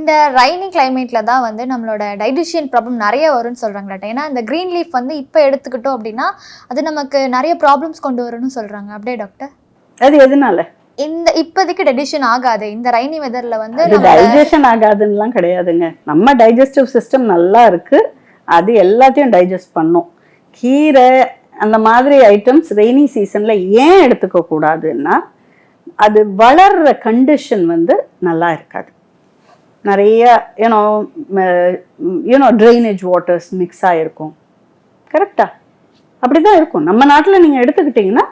இந்த ரைனி கிளைமேட்ல தான் வந்து நம்மளோட டைஜஷன் ப்ராப்ளம் நிறைய வரும்னு சொல்றாங்க டாக்டர். ஏன்னா இந்த கிரீன் லீஃப் வந்து இப்போ எடுத்துக்கிட்டோம் அப்படின்னா அது நமக்கு நிறைய ப்ராப்ளம்ஸ் கொண்டு வரும்னு சொல்றாங்க. அப்படியே டாக்டர்? அது எதனால? இந்த இப்போதைக்கு டைஜஷன் ஆகாது இந்த ரைனி வெதர்ல வந்து டைஜஷன் ஆகாதுன்னுலாம் கிடையாதுங்க. நம்ம டைஜஸ்டிவ் சிஸ்டம் நல்லா இருக்கு, அது எல்லாத்தையும் டைஜஸ்ட் பண்ணும். கீரை அந்த மாதிரி ஐட்டம்ஸ் ரெய்னி சீசன்ல ஏன் எடுத்துக்க கூடாதுன்னா அது வளர்ற கண்டிஷன் வந்து நல்லா இருக்காது. நிறைய யூனோ ட்ரைனேஜ் வாட்டர்ஸ் மிக்ஸ் ஆகிருக்கும். கரெக்டா? அப்படிதான் இருக்கும். நம்ம நாட்டில் நீங்கள் எடுத்துக்கிட்டிங்கன்னா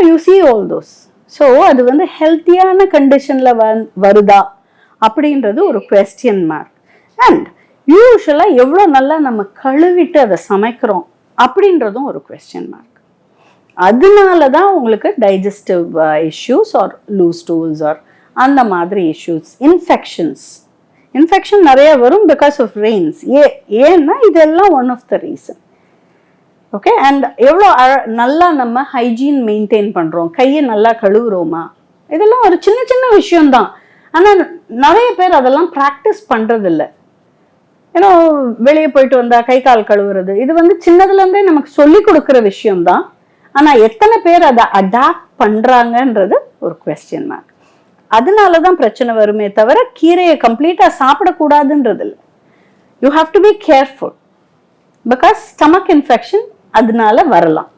you see all those. So அது வந்து ஹெல்த்தியான கண்டிஷனில் வருதா அப்படின்றது ஒரு குவெஸ்டியன் மார்க். அண்ட் யூஸ்வலாக எவ்வளோ நல்லா நம்ம கழுவிட்டு அதை சமைக்கிறோம் அப்படின்றதும் ஒரு குவெஸ்டியன் மார்க். அதனால தான் உங்களுக்கு digestive issues or loose stools or அந்த மாதிரி இஷ்யூஸ், இன்ஃபெக்ஷன் நிறைய வரும் பிகாஸ் ஆஃப் ரெயின்ஸ். ஏன்னா இதெல்லாம் one of the reason. Okay. And எவ்வளோ நல்லா நம்ம ஹைஜீன் மெயின்டைன் பண்ணுறோம், கையை நல்லா கழுவுறோமா, இதெல்லாம் ஒரு சின்ன சின்ன விஷயம்தான். ஆனால் நிறைய பேர் அதெல்லாம் ப்ராக்டிஸ் பண்ணுறதில்ல. ஏன்னா வெளியே போயிட்டு வந்தால் கை கால் கழுவுறது இது வந்து சின்னதுலேருந்தே நமக்கு சொல்லி கொடுக்குற விஷயம்தான். ஆனால் எத்தனை பேர் அதை அடாப்ட் பண்ணுறாங்கன்றது ஒரு குவெஸ்டியன் மார்க். அதனால தான் பிரச்சனை வருமே தவிர கீரையை கம்ப்ளீட்டாக சாப்பிடக்கூடாதுன்றது இல்லை. You have to be careful because stomach infection அதனால வரலாம்.